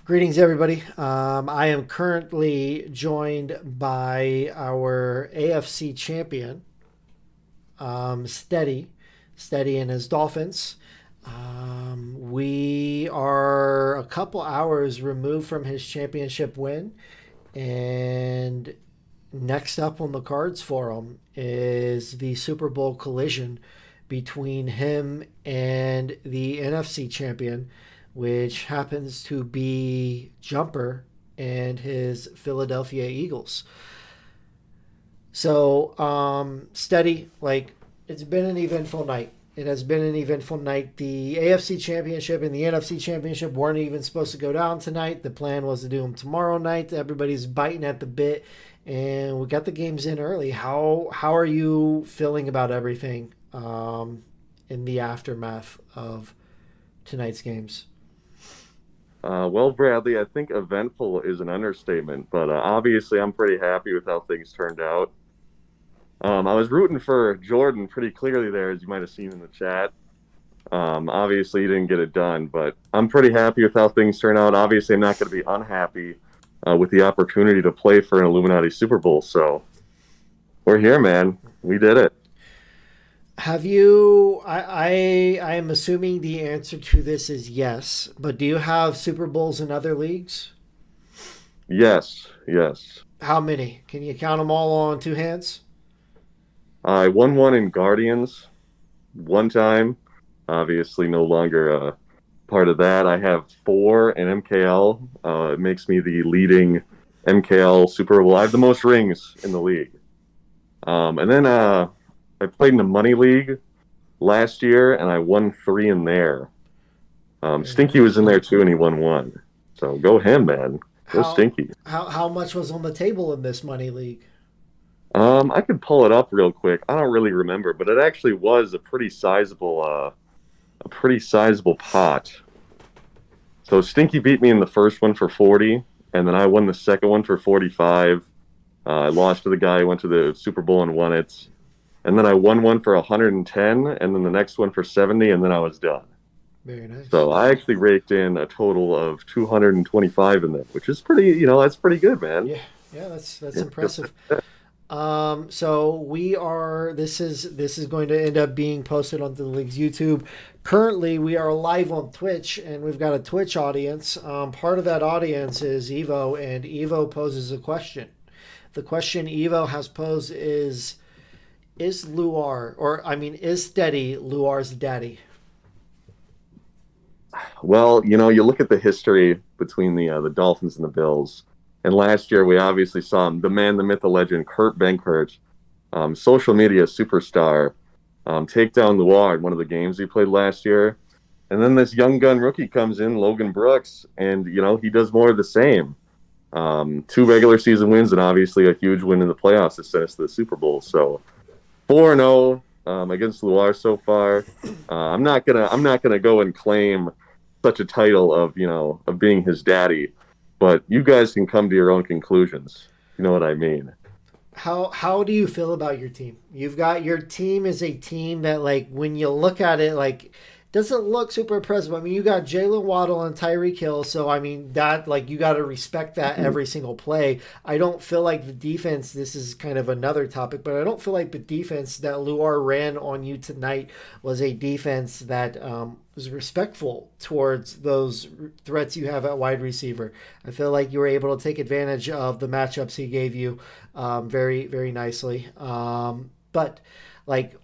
Greetings, everybody. I am currently joined by our AFC champion, Steady and his Dolphins. We are a couple hours removed from his championship win, and next up on the cards for him is the Super Bowl collision between him and the NFC champion, which happens to be Jumper and his Philadelphia Eagles. So, Steady, it's been an eventful night. It has been an eventful night. The AFC Championship and the NFC Championship weren't even supposed to go down tonight. The plan was to do them tomorrow night. Everybody's biting at the bit, and we got the games in early. How are you feeling about everything in the aftermath of tonight's games? Well, Bradley, I think eventful is an understatement, but obviously I'm pretty happy with how things turned out. I was rooting for Jordan pretty clearly there, as you might have seen in the chat. Obviously, he didn't get it done, but I'm pretty happy with how things turned out. Obviously, I'm not going to be unhappy with the opportunity to play for an Illuminati Super Bowl. So we're here, man. We did it. Have you? I am assuming the answer to this is yes, but do you have Super Bowls in other leagues? Yes, yes. How many? Can you count them all on two hands? I won one in Guardians one time. Obviously, no longer part of that. I have four in MKL. It makes me the leading MKL Super Bowl. I have the most rings in the league. And then I played in the Money League last year, and I won three in there. Very Stinky was nice. in there too, and he won one. So go him, man. Go How Stinky. how much was on the table in this money league? I could pull it up real quick. I don't really remember, but it actually was a pretty sizable pot. So Stinky beat me in the first one for 40, and then I won the second one for 45. I lost to the guy who went to the Super Bowl and won it. And then I won one for 110, and then the next one for 70, and then I was done. Very nice. So I actually raked in a total of 225 in that, which is pretty, that's pretty good, man. Yeah, yeah, that's Yeah. impressive. So we are. This is going to end up being posted onto the league's YouTube. Currently, we are live on Twitch, and we've got a Twitch audience. Part of that audience is Evo, and Evo poses a question. The question Evo has posed is Luar, or I mean, is Steady Luar's daddy? Well, you look at the history between the Dolphins and the Bills, and last year we obviously saw him, the man, the myth, the legend, Kurt Benkert, social media superstar, take down Loire in one of the games he played last year. And then this young gun rookie comes in, Logan Brooks, and he does more of the same. Two regular season wins and obviously a huge win in the playoffs that sent us to the Super Bowl. So 4-0 against Loire so far. I'm not gonna go and claim such a title of being his daddy, but you guys can come to your own conclusions. You know what I mean? How do you feel about your team? You've got your team is a team that when you look at it doesn't look super impressive. I mean, you got Jalen Waddle and Tyreek Hill, so I mean that you got to respect that every single play. I don't feel like the defense. This is kind of another topic, but I don't feel like the defense that Luar ran on you tonight was a defense that was respectful towards those threats you have at wide receiver. I feel like you were able to take advantage of the matchups he gave you very very nicely. But like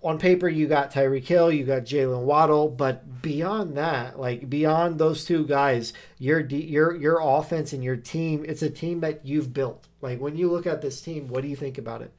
on paper, you got Tyreek Hill, you got Jalen Waddle, but beyond that, beyond those two guys, your offense and your team, it's a team that you've built. Like when you look at this team, what do you think about it?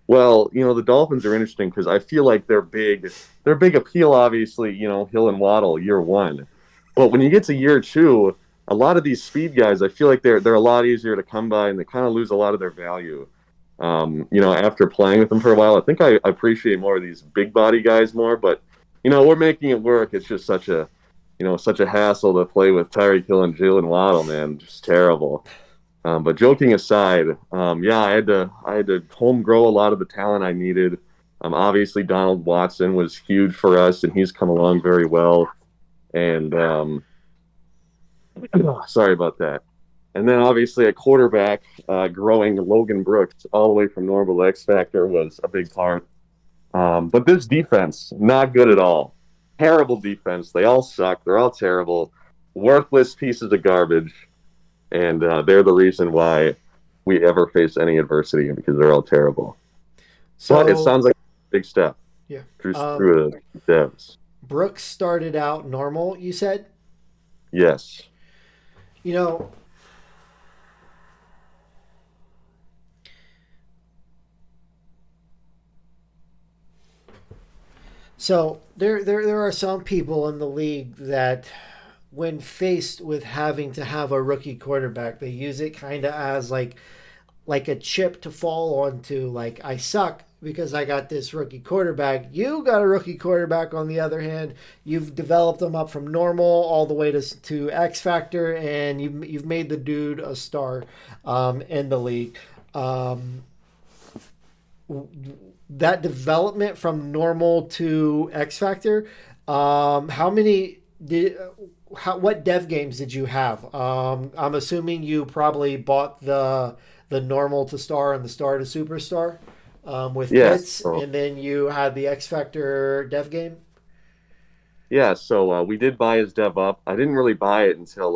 Well, the Dolphins are interesting because I feel like their big appeal, obviously, Hill and Waddle year one. But when you get to year two, a lot of these speed guys, I feel like they're a lot easier to come by and they kind of lose a lot of their value. After playing with them for a while, I think I appreciate more of these big body guys more, but we're making it work. It's just such a hassle to play with Tyreek Hill and Jalen Waddle, man. Just terrible. But joking aside, yeah, I had to home grow a lot of the talent I needed. Obviously Donald Watson was huge for us, and he's come along very well. And Sorry about that. And then obviously at quarterback, growing Logan Brooks all the way from normal to X Factor was a big part. But this defense, not good at all. Terrible defense. They all suck. They're all terrible. Worthless pieces of garbage. And they're the reason why we ever face any adversity because they're all terrible. But it So sounds like a big step yeah, through the devs. Brooks started out normal. You said, Yes. you know, so there are some people in the league that, when faced with having to have a rookie quarterback, they use it kind of as like a chip to fall onto. Like, I suck because I got this rookie quarterback. You got a rookie quarterback, on the other hand. You've developed them up from normal all the way to X Factor, and you've made the dude a star in the league. Um, that development from normal to X Factor, how many did. What dev games did you have? I'm assuming you probably bought the normal to star and the star to superstar with Yes. Pitts, So, and then you had the X Factor dev game. yeah. So we did buy his dev up. I didn't really buy it until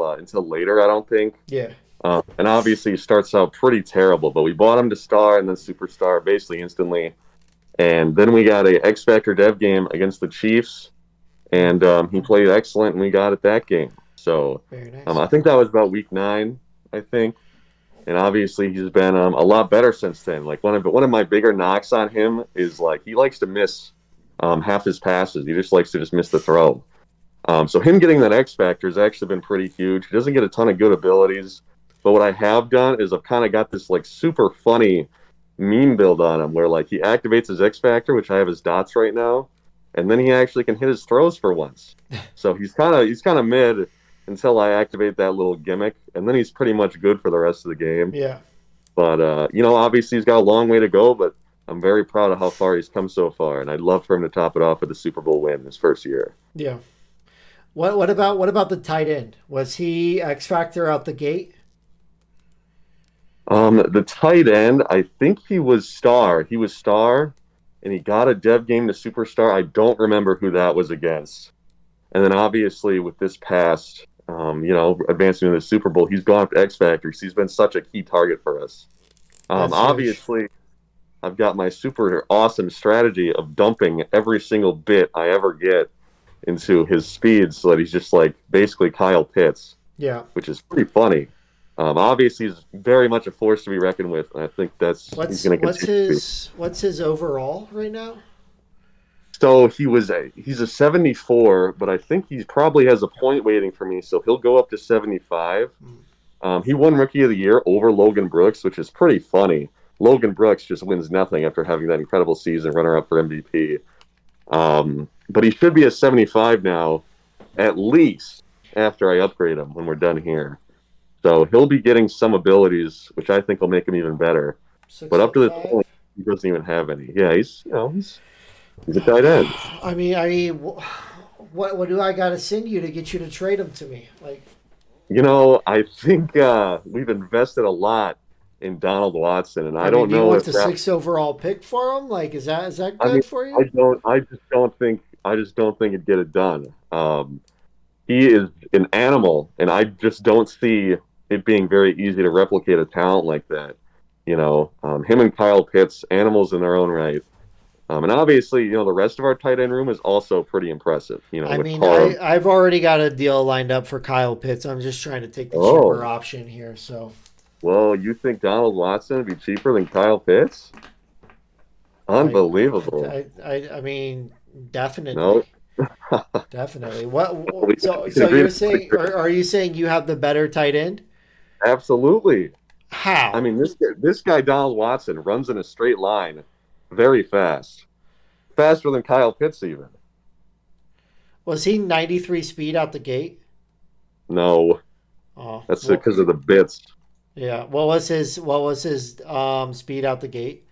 later. I don't think. Yeah, And obviously, he starts out pretty terrible. But we bought him to star and then superstar basically instantly. And then we got a X Factor dev game against the Chiefs, and he played excellent, and we got it that game. So very nice. I think that was about week 9, I think. And obviously, he's been a lot better since then. Like one of my bigger knocks on him is like he likes to miss half his passes. He just likes to just miss the throw. So him getting that X Factor has actually been pretty huge. He doesn't get a ton of good abilities, but what I have done is I've kind of got this like super funny meme build on him where like he activates his X Factor, which I have his dots right now, and then he actually can hit his throws for once. So he's kind of mid until I activate that little gimmick, and then he's pretty much good for the rest of the game. Yeah, But obviously he's got a long way to go, but I'm very proud of how far he's come so far, and I'd love for him to top it off with a Super Bowl win his first year. yeah. What about the tight end? Was he X Factor out the gate? The tight end, I think he was star. He was star, and he got a dev game to superstar. I don't remember who that was against. And then obviously with this past, advancing to the Super Bowl, he's gone up to X Factor. He's been such a key target for us. That's huge. Obviously, I've got my super awesome strategy of dumping every single bit I ever get into his speed so that he's just like basically Kyle Pitts, Yeah. which is pretty funny. Obviously, he's very much a force to be reckoned with, and I think he's What's going to what's continue to be. his overall right now? So he's a 74, but I think he probably has a point waiting for me, so he'll go up to 75. He won Rookie of the Year over Logan Brooks, which is pretty funny. Logan Brooks just wins nothing after having that incredible season, runner-up for MVP. But he should be a 75 now, at least after I upgrade him when we're done here. So he'll be getting some abilities, which I think will make him even better. Six But up foot to this five. point, he doesn't even have any. Yeah, he's a tight end. What do I got to send you to get you to trade him to me? Like, I think we've invested a lot in Donald Watson, and I don't do you know want if the that. sixth overall pick for him? Like, is that I mean, good for I you? don't. I just don't think it'd get it done. He is an animal, and I just don't see it being very easy to replicate a talent like that. Him and Kyle Pitts, animals in their own right. And obviously, the rest of our tight end room is also pretty impressive. I With mean, Corum. I've already got a deal lined up for Kyle Pitts. I'm just trying to take the cheaper Oh, option here. So well, you think Donald Watson would be cheaper than Kyle Pitts? I Unbelievable. I mean, No, definitely, definitely. What? we, So we can so agree you're to saying, disagree. are you saying you have the better tight end? Absolutely. I How? mean, this guy Donald Watson runs in a straight line, very fast, faster than Kyle Pitts even. Was he 93 speed out the gate? No, Oh, that's well, because of the bits. yeah. What was his speed out the gate?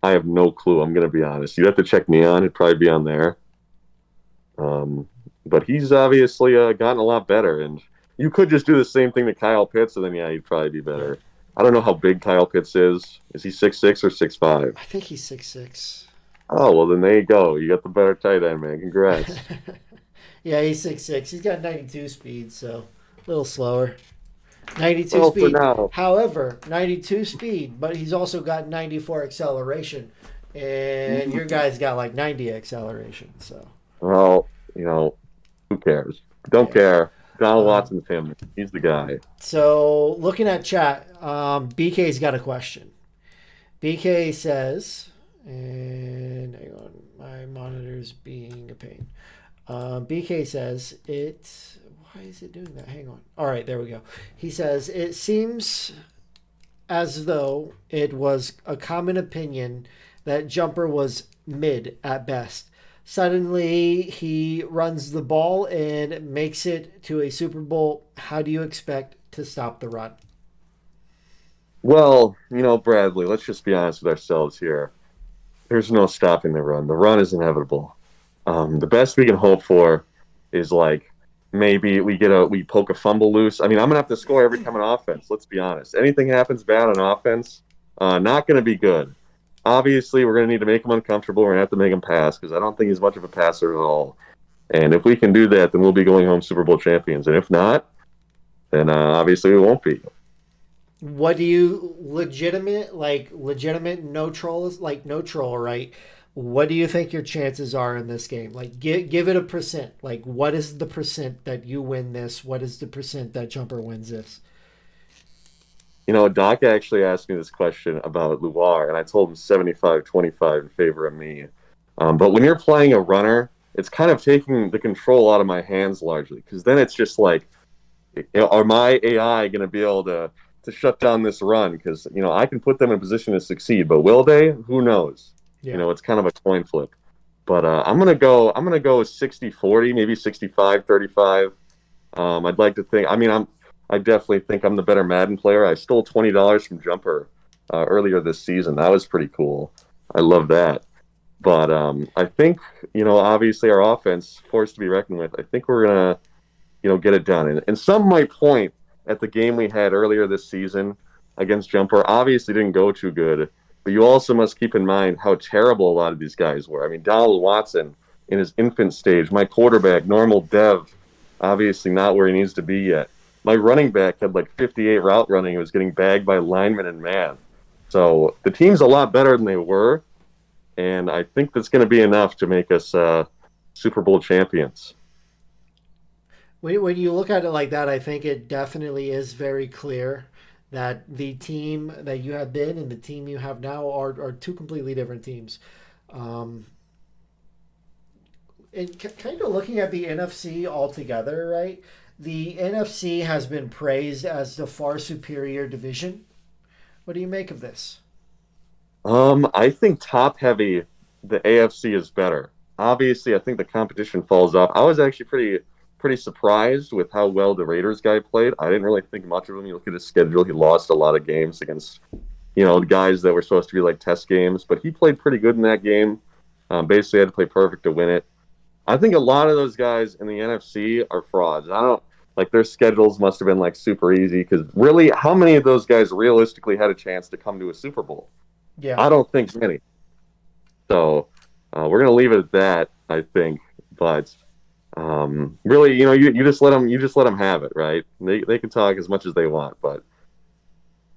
I have no clue. I'm gonna be honest. You'd have to check Neon. It'd probably be on there. Um, but he's obviously gotten a lot better, and You could just do the same thing to Kyle Pitts, and then yeah, he'd probably be Yeah. better. I don't know how big Kyle Pitts is. Is he 6'6" or 6'5"? I think he's 6'6". Oh well, then there you go. You got the better tight end, man. Congrats. Yeah, he's 6'6". He's got 92 speed, so a little slower. 92 Well, for speed. now, However, 92 speed, but he's also got 94 acceleration. And your guy's got like 90 acceleration. So, well, who cares? Don't yeah. care. Donald Um, Watson's him. He's the guy. so, looking at chat, BK's got a question. BK says, and hang on, my monitor's being a pain. BK says, why is it doing that? Hang on. All right, there we go. He says, it seems as though it was a common opinion that Jumper was mid at best. Suddenly, he runs the ball and makes it to a Super Bowl. How do you expect to stop the run? Well, Bradley, let's just be honest with ourselves here. There's no stopping the run. The run is inevitable. The best we can hope for is like maybe we poke a fumble loose. I mean, I'm gonna have to score every time on offense. Let's be honest. Anything happens bad on offense, not gonna be good. Obviously, we're gonna need to make him uncomfortable. We're gonna have to make him pass because I don't think he's much of a passer at all. And if we can do that, then we'll be going home Super Bowl champions. And if not, then obviously we won't be. What do you legitimate no troll like no troll, right? What do you think your chances are in this game? Like give it a percent. Like what is the percent that you win this? What is the percent that Jumper wins this? Doc actually asked me this question about Luar, and I told him 75-25 in favor of me. But when you're playing a runner, it's kind of taking the control out of my hands largely, because then it's just like, are my AI going to be able to shut down this run? Because I can put them in a position to succeed, but will they? Who knows? Yeah. It's kind of a coin flip. But I'm gonna go 60-40, maybe 65-35. I'd like to think. I mean, I definitely think I'm the better Madden player. I stole $20 from Jumper earlier this season. That was pretty cool. I love that. But I think obviously our offense forced to be reckoned with. I think we're gonna get it done. And some might point at the game we had earlier this season against Jumper. Obviously didn't go too good, but you also must keep in mind how terrible a lot of these guys were. I mean, Donald Watson in his infant stage, my quarterback, normal dev, obviously not where he needs to be yet. My running back had like 58 route running. He was getting bagged by linemen and man. So the team's a lot better than they were, and I think that's going to be enough to make us Super Bowl champions. When you look at it like that, I think it definitely is very clear that the team that you have been and the team you have now are two completely different teams. Um, and kind of looking at the NFC altogether, right? The NFC has been praised as the far superior division. What do you make of this? I think top heavy, the AFC is better. Obviously, I think the competition falls off. I was actually pretty surprised with how well the Raiders guy played. I didn't really think much of him. You look at his schedule; he lost a lot of games against the guys that were supposed to be like test games, but he played pretty good in that game. Basically, had to play perfect to win it. I think a lot of those guys in the NFC are frauds. I don't like their schedules must have been like super easy because really, how many of those guys realistically had a chance to come to a Super Bowl? Yeah. I don't think many. So we're gonna leave it at that, I think. But really, you just let them have it, right? They can talk as much as they want, but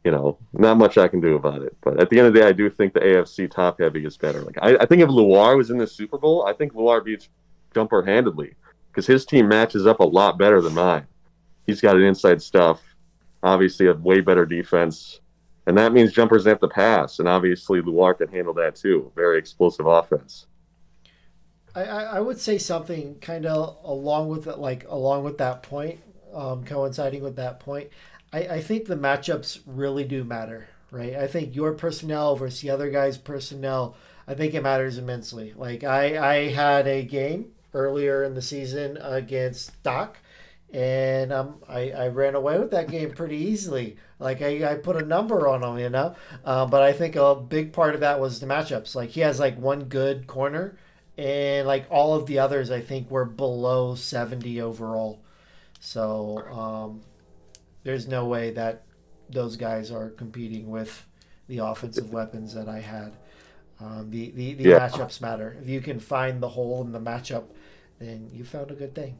not much I can do about it. But at the end of the day, I do think the AFC top heavy is better. Like I think if Luar was in the Super Bowl, I think Luar beats Jumper handedly because his team matches up a lot better than mine. He's got an inside stuff, obviously a way better defense, and that means Jumper's gonna have to pass, and obviously Luar can handle that too. Very explosive offense. I would say something kind of along with that point, coinciding with that point. I think the matchups really do matter, right? I think your personnel versus the other guy's personnel, I think it matters immensely. Like I had a game earlier in the season against Doc, and I ran away with that game pretty easily. Like I put a number on him, but I think a big part of that was the matchups. Like he has like one good corner, and like all of the others, I think were below 70 overall. So there's no way that those guys are competing with the offensive weapons that I had. The Yeah, matchups matter. If you can find the hole in the matchup, then you found a good thing.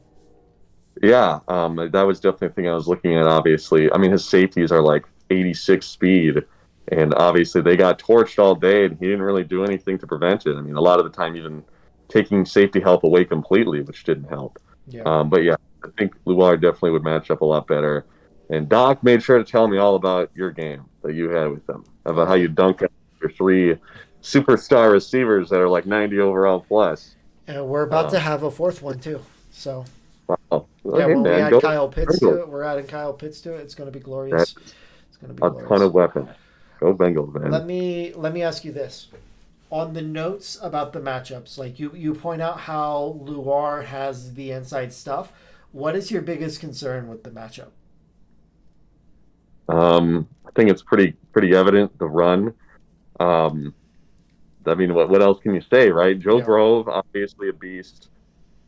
yeah. That was definitely a thing I was looking at. Obviously, I mean his safeties are like 86 speed, and obviously they got torched all day, and he didn't really do anything to prevent it. I mean, a lot of the time even taking safety help away completely, which didn't help. Yeah. But yeah, I think Luar definitely would match up a lot better. And Doc made sure to tell me all about your game that you had with them, about how Oh, you dunked out your three superstar receivers that are like 90 overall plus. and we're about Uh, to have a fourth one too. So wow. Well, yeah, hey when we man, add go Kyle Pitts to Bengals. it, we're adding Kyle Pitts to it. It's going to be glorious. That's It's going to be a ton glorious. of weapons. Go Bengals, man. Let me ask you this: on the notes about the matchups, like you point out how Luar has the inside stuff. What is your biggest concern with the matchup? I think it's pretty evident the run. Um, I mean, what else can you say, right? Joe Yeah. Grove, obviously a beast.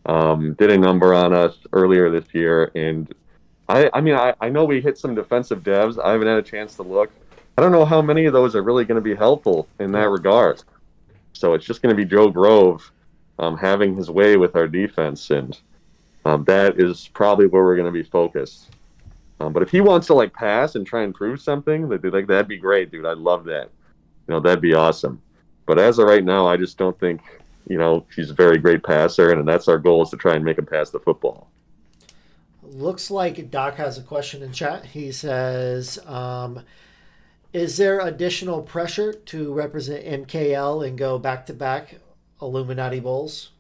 Did a number on us earlier this year, and I know we hit some defensive devs. I haven't had a chance to look. I don't know how many of those are really going to be helpful in that Yeah. regard. So it's just going to be Joe Grove having his way with our defense, and that is probably where we're going to be focused. But if he wants to like pass and try and prove something, that'd be great, dude. I'd love that. That'd be awesome. But as of right now, I just don't think he's a very great passer, and that's our goal is to try and make him pass the football. Looks like Doc has a question in chat. He says, "Is there additional pressure to represent MKL and go back to back Illuminati bowls?"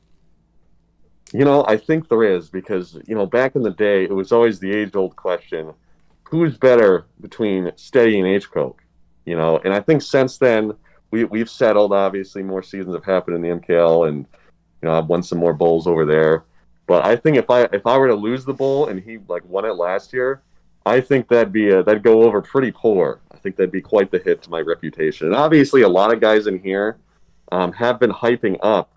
I think there is because, back in the day, it was always the age old question who's better between Steady and H Coke? And I think since then, we've settled. Obviously, more seasons have happened in the MKL, and, I've won some more bowls over there. But I think if I were to lose the bowl and he like won it last year, I think that'd go over pretty poor. I think that'd be quite the hit to my reputation. And obviously, a lot of guys in here have been hyping up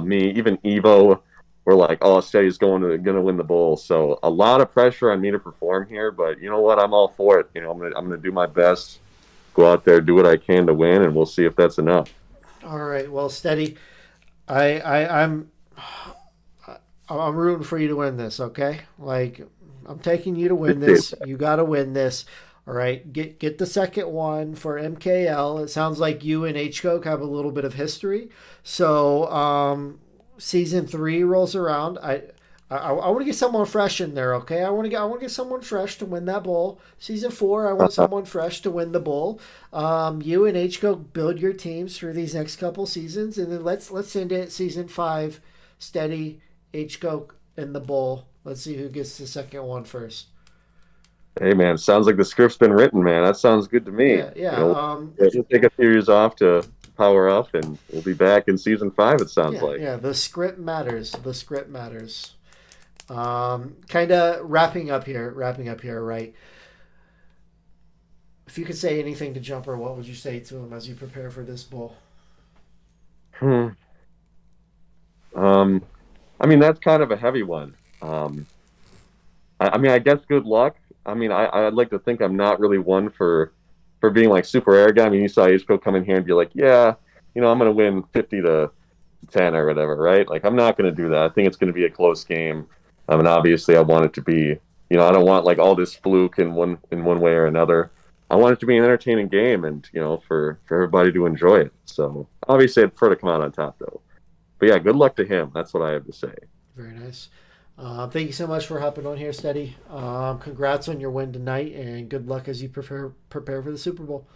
me, even Evo, we're like, oh, Steady's going to win the bowl. So a lot of pressure on me to perform here, but you know what? I'm all for it. I'm gonna do my best, go out there, do what I can to win, and we'll see if that's enough. All right. Well, Steady, I'm rooting for you to win this. Okay, like I'm taking you to win Appreciate this. You got to win this. All right, get the second one for MKL. It sounds like you and H Coke have a little bit of history. So season three rolls around. I want to get someone fresh in there. Okay, I want to get someone fresh to win that bowl. Season four, I want that. someone fresh to win the bowl. You and H Coke build your teams through these next couple seasons, and then let's end it season five. Steady H Coke in the bowl. Let's see who gets the second one first. Hey man, sounds like the script's been written, man. That sounds good to me. Yeah, yeah, We'll take a few years off to power up, and we'll be back in season five. It sounds yeah, like. yeah. The script matters. The script matters. Kind of wrapping up here. Wrapping up here. Right. If you could say anything to Jumper, what would you say to him as you prepare for this bowl? Hmm. Um, I mean, that's kind of a heavy one. I mean, I guess good luck. I mean, I'd like to think I'm not really one for being like super arrogant. I mean, you saw Ishko come in here and be like, yeah, I'm going to win 50-10 or whatever, right? Like, I'm not going to do that. I think it's going to be a close game. And obviously, I want it to be, I don't want like all this fluke in one way or another. I want it to be an entertaining game, and for everybody to enjoy it. So obviously, I'd prefer to come out on top though. But yeah, good luck to him. That's what I have to say. Very nice. Thank you so much for hopping on here, Steady. Congrats on your win tonight, and good luck as you prepare for the Super Bowl.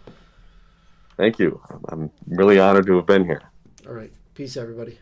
Thank you. I'm really honored to have been here. All right. Peace, everybody.